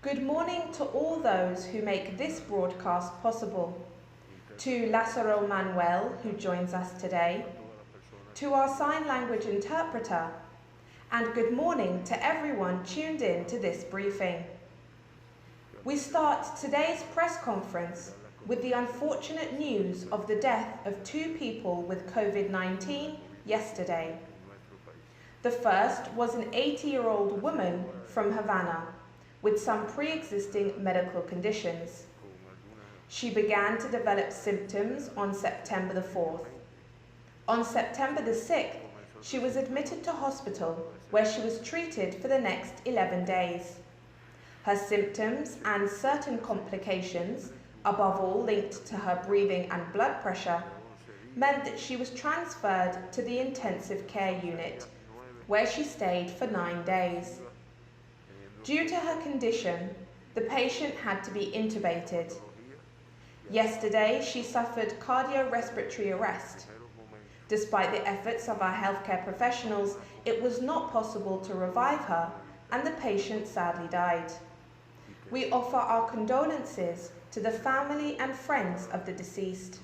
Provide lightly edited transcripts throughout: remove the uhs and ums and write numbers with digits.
Good morning to all those who make this broadcast possible. To Lázaro Manuel, who joins us today, to our sign language interpreter, and good morning to everyone tuned in to this briefing. We start today's press conference with the unfortunate news of the death of 2 people with COVID-19 yesterday. The first was an 80-year-old woman from Havana with some pre-existing medical conditions. She began to develop symptoms on September the 4th. On September the 6th, she was admitted to hospital where she was treated for the next 11 days. Her symptoms and certain complications, above all linked to her breathing and blood pressure, meant that she was transferred to the intensive care unit, where she stayed for 9 days. Due to her condition, the patient had to be intubated. Yesterday, she suffered cardiorespiratory arrest. Despite the efforts of our healthcare professionals, it was not possible to revive her, and the patient sadly died. We offer our condolences to the family and friends of the deceased.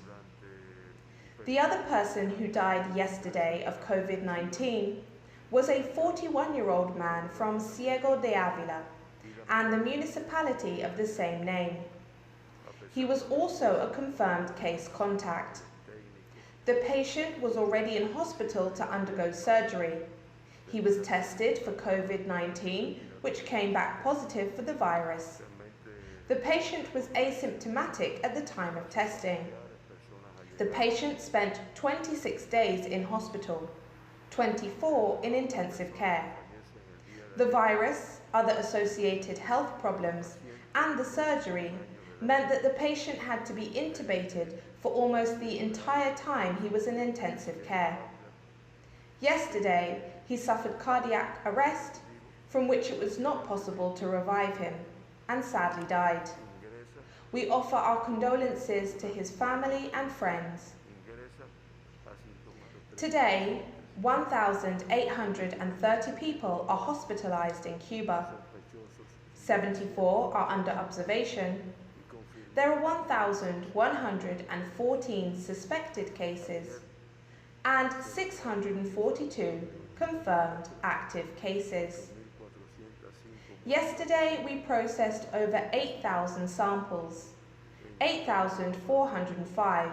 The other person who died yesterday of COVID-19 was a 41-year-old man from Ciego de Ávila and the municipality of the same name. He was also a confirmed case contact. The patient was already in hospital to undergo surgery. He was tested for COVID-19, which came back positive for the virus. The patient was asymptomatic at the time of testing. The patient spent 26 days in hospital, 24 in intensive care. The virus, other associated health problems, and the surgery meant that the patient had to be intubated for almost the entire time he was in intensive care. Yesterday, he suffered cardiac arrest, from which it was not possible to revive him, and sadly died. We offer our condolences to his family and friends. Today, 1,830 people are hospitalized in Cuba. 74 are under observation. There are 1,114 suspected cases and 642 confirmed active cases. Yesterday, we processed over 8,000 samples, 8,405,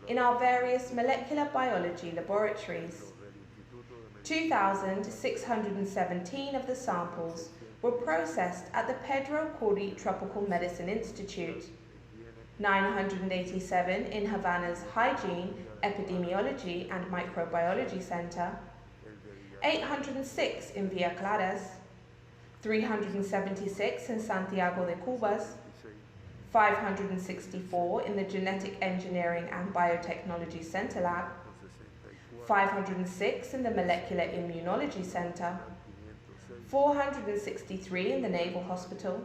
in our various molecular biology laboratories. 2,617 of the samples were processed at the Pedro Curi Tropical Medicine Institute, 987 in Havana's Hygiene, Epidemiology and Microbiology Center, 806 in Villa Claras, 376 in Santiago de Cubas, 564 in the Genetic Engineering and Biotechnology Center Lab, 506 in the Molecular Immunology Center, 463 in the Naval Hospital,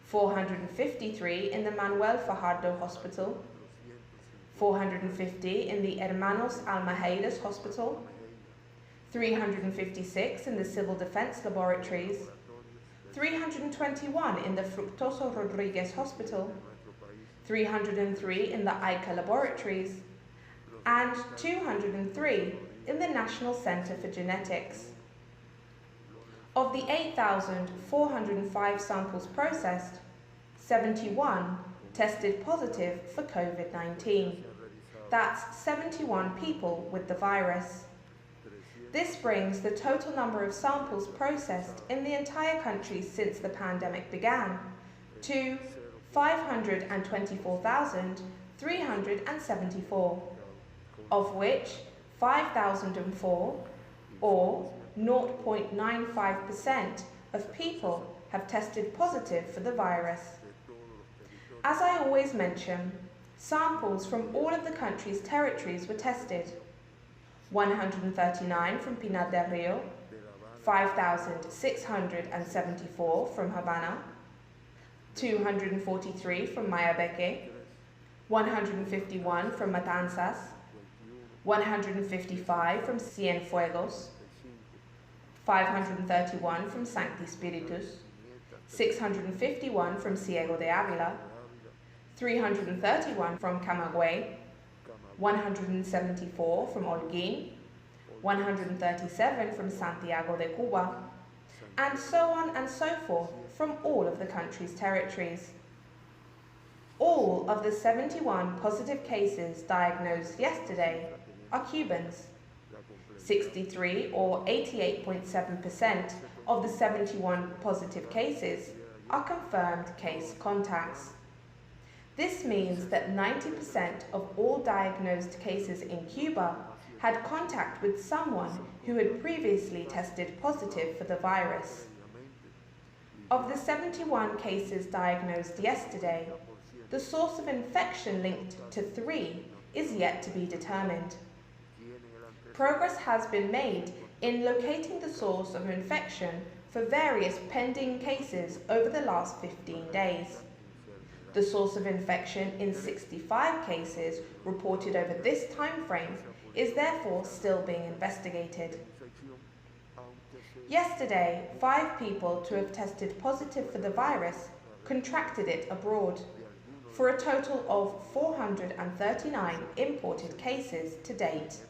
453 in the Manuel Fajardo Hospital, 450 in the Hermanos Almaheires Hospital, 356 in the Civil Defense Laboratories, 321 in the Fructuoso Rodriguez Hospital, 303 in the ICA Laboratories, and 203 in the National Center for Genetics. Of the 8,405 samples processed, 71 tested positive for COVID-19. That's 71 people with the virus. This brings the total number of samples processed in the entire country since the pandemic began to 524,374, of which 5,004, or 0.95% of people, have tested positive for the virus. As I always mention, samples from all of the country's territories were tested. 139 from Pinar del Rio, 5,674 from Havana, 243 from Mayabeque, 151 from Matanzas, 155 from Cienfuegos, 531 from Sancti Spiritus, 651 from Ciego de Ávila, 331 from Camagüey, 174 from Holguín, 137 from Santiago de Cuba, and so on and so forth from all of the country's territories. All of the 71 positive cases diagnosed yesterday are Cubans. 63 or 88.7% of the 71 positive cases are confirmed case contacts. This means that 90% of all diagnosed cases in Cuba had contact with someone who had previously tested positive for the virus. Of the 71 cases diagnosed yesterday, the source of infection linked to 3 is yet to be determined. Progress has been made in locating the source of infection for various pending cases over the last 15 days. The source of infection in 65 cases reported over this time frame is therefore still being investigated. Yesterday, 5 people to have tested positive for the virus contracted it abroad, for a total of 439 imported cases to date.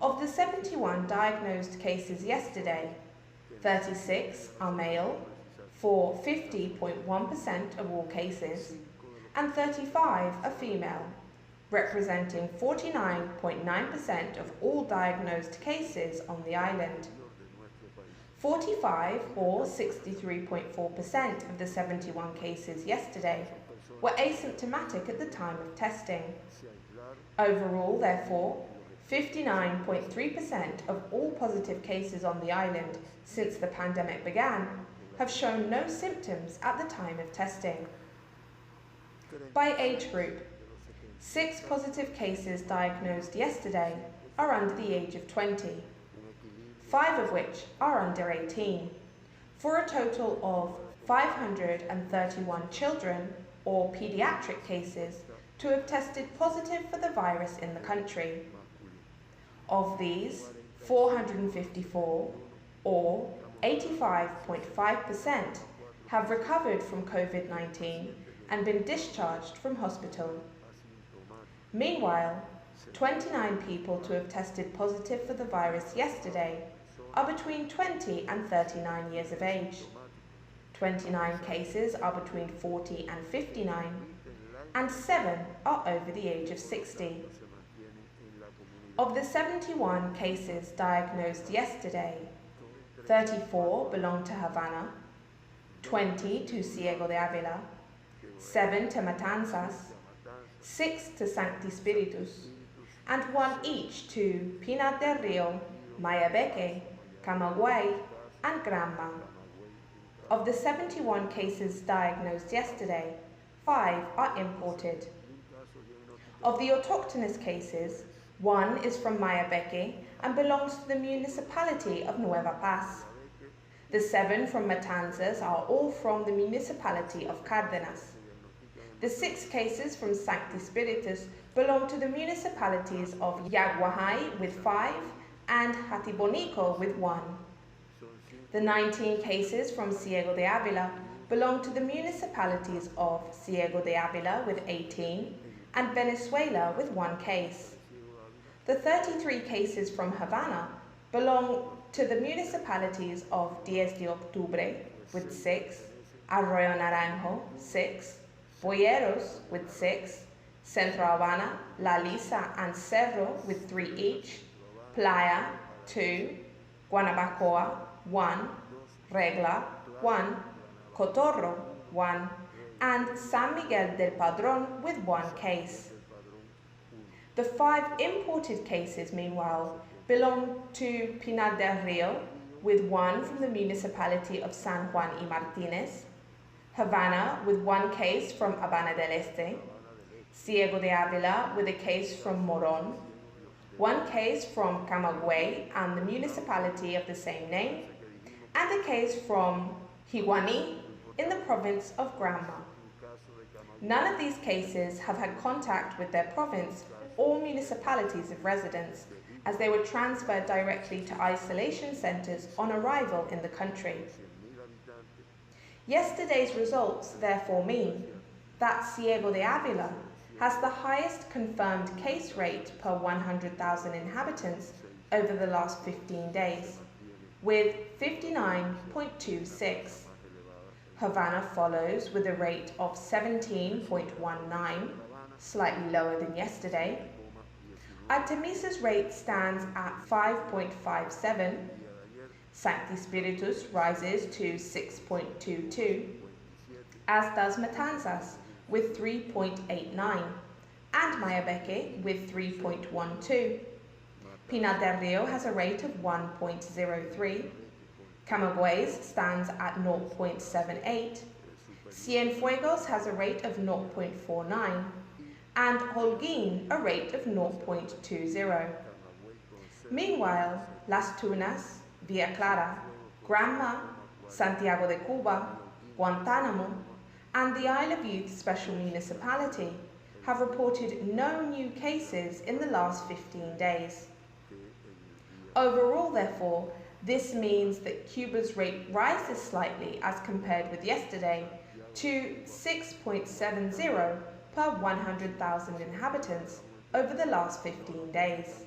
Of the 71 diagnosed cases yesterday, 36 are male, for 50.1% of all cases, and 35 are female, representing 49.9% of all diagnosed cases on the island. 45 or 63.4% of the 71 cases yesterday were asymptomatic at the time of testing. Overall, therefore, 59.3% of all positive cases on the island since the pandemic began have shown no symptoms at the time of testing. By age group, 6 positive cases diagnosed yesterday are under the age of 20, 5 of which are under 18, for a total of 531 children or pediatric cases to have tested positive for the virus in the country. Of these, 454, or 85.5%, have recovered from COVID-19 and been discharged from hospital. Meanwhile, 29 people to have tested positive for the virus yesterday are between 20 and 39 years of age. 29 cases are between 40 and 59, and 7 are over the age of 60. Of the 71 cases diagnosed yesterday, 34 belong to Havana, 20 to Ciego de Ávila, 7 to Matanzas, 6 to Sancti Spiritus, and 1 each to Pinar del Rio, Mayabeque, Camagüey, and Granma. Of the 71 cases diagnosed yesterday, 5 are imported. Of the autochthonous cases, 1 is from Mayabeque and belongs to the municipality of Nueva Paz. The 7 from Matanzas are all from the municipality of Cárdenas. The 6 cases from Sancti Spiritus belong to the municipalities of Yaguajay with 5 and Hatibonico with 1. The 19 cases from Ciego de Ávila belong to the municipalities of Ciego de Ávila with 18 and Venezuela with 1 case. The 33 cases from Havana belong to the municipalities of 10 de Octubre with 6, Arroyo Naranjo 6, Boyeros with 6, Centro Habana, La Lisa and Cerro with 3 each, Playa 2, Guanabacoa 1, Regla 1, Cotorro 1, and San Miguel del Padrón with 1 case. The 5 imported cases, meanwhile, belong to Pinar del Rio, with 1 from the municipality of San Juan y Martínez, Havana with 1 case from Habana del Este, Ciego de Ávila with a case from Morón, 1 case from Camagüey and the municipality of the same name, and a case from Higuaní in the province of Granma. None of these cases have had contact with their province all municipalities of residence, as they were transferred directly to isolation centres on arrival in the country. Yesterday's results therefore mean that Ciego de Ávila has the highest confirmed case rate per 100,000 inhabitants over the last 15 days, with 59.26. Havana follows with a rate of 17.19, slightly lower than yesterday. Artemisa's rate stands at 5.57. Sancti Spiritus rises to 6.22, as does Matanzas with 3.89, and Mayabeque with 3.12. Pinar del Rio has a rate of 1.03. Camagüey's stands at 0.78. Cienfuegos has a rate of 0.49, and Holguín a rate of 0.20. Meanwhile, Las Tunas, Villa Clara, Granma, Santiago de Cuba, Guantánamo, and the Isle of Youth Special Municipality have reported no new cases in the last 15 days. Overall, therefore, this means that Cuba's rate rises slightly as compared with yesterday to 6.70 per 100,000 inhabitants over the last 15 days.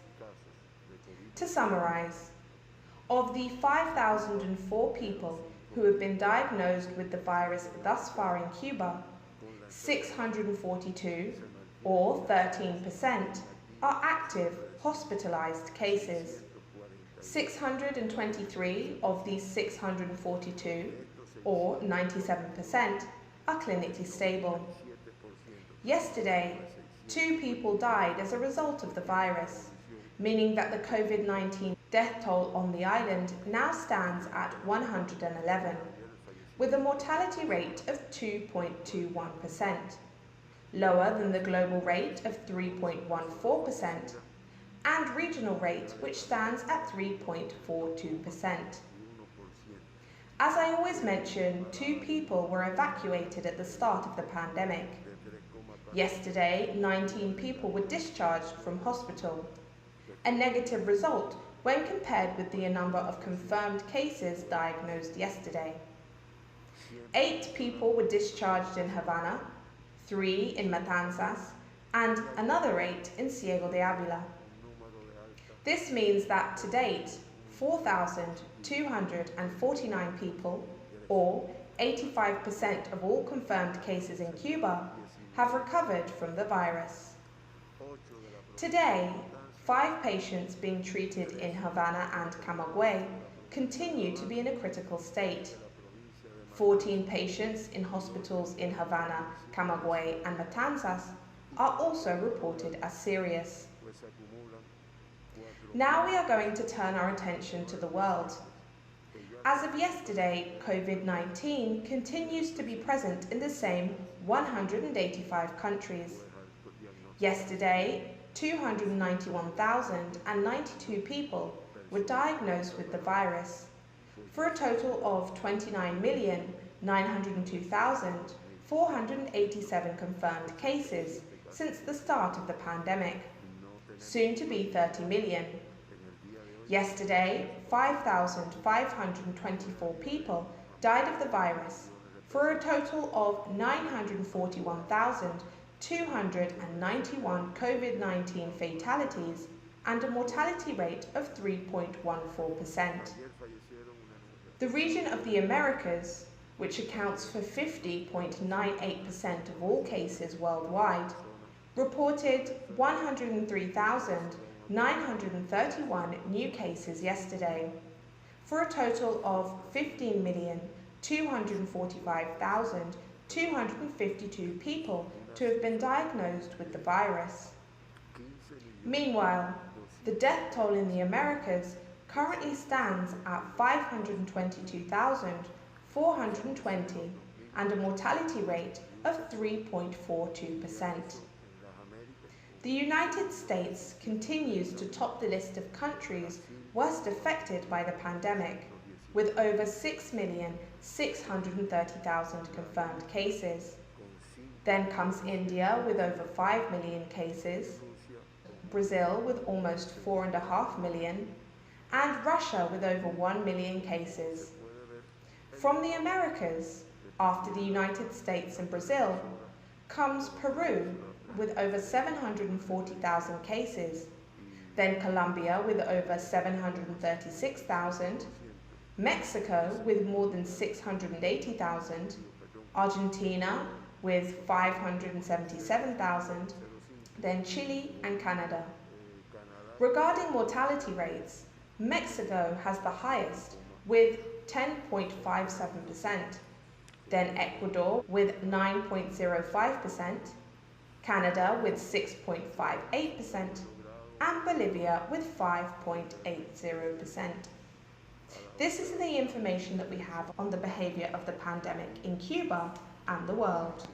To summarize, of the 5,004 people who have been diagnosed with the virus thus far in Cuba, 642, or 13%, are active hospitalized cases. 623 of these 642, or 97%, are clinically stable. Yesterday, 2 people died as a result of the virus, meaning that the COVID-19 death toll on the island now stands at 111, with a mortality rate of 2.21%, lower than the global rate of 3.14%, and regional rate, which stands at 3.42%. As I always mention, 2 people were evacuated at the start of the pandemic. Yesterday, 19 people were discharged from hospital, a negative result when compared with the number of confirmed cases diagnosed yesterday. 8 people were discharged in Havana, 3 in Matanzas, and another 8 in Ciego de Ávila. This means that to date, 4,249 people, or 85% of all confirmed cases in Cuba, have recovered from the virus. Today, 5 patients being treated in Havana and Camagüey continue to be in a critical state. 14 patients in hospitals in Havana, Camagüey, and Matanzas are also reported as serious. Now we are going to turn our attention to the world. As of yesterday, COVID-19 continues to be present in the same 185 countries. Yesterday, 291,092 people were diagnosed with the virus, for a total of 29,902,487 confirmed cases since the start of the pandemic, soon to be 30 million. Yesterday, 5,524 people died of the virus, for a total of 941,291 COVID-19 fatalities and a mortality rate of 3.14%. The region of the Americas, which accounts for 50.98% of all cases worldwide, reported 103,931 new cases yesterday, for a total of 15,245,252 people to have been diagnosed with the virus. Meanwhile, the death toll in the Americas currently stands at 522,420 and a mortality rate of 3.42%. The United States continues to top the list of countries worst affected by the pandemic, with over 6,630,000 confirmed cases. Then comes India with over 5 million cases, Brazil with almost 4.5 million, and Russia with over 1 million cases. From the Americas, after the United States and Brazil, comes Peru with over 740,000 cases, then Colombia with over 736,000, Mexico with more than 680,000, Argentina with 577,000, then Chile and Canada. Regarding mortality rates, Mexico has the highest with 10.57%, then Ecuador with 9.05%, Canada with 6.58%, and Bolivia with 5.80%. This is the information that we have on the behaviour of the pandemic in Cuba and the world.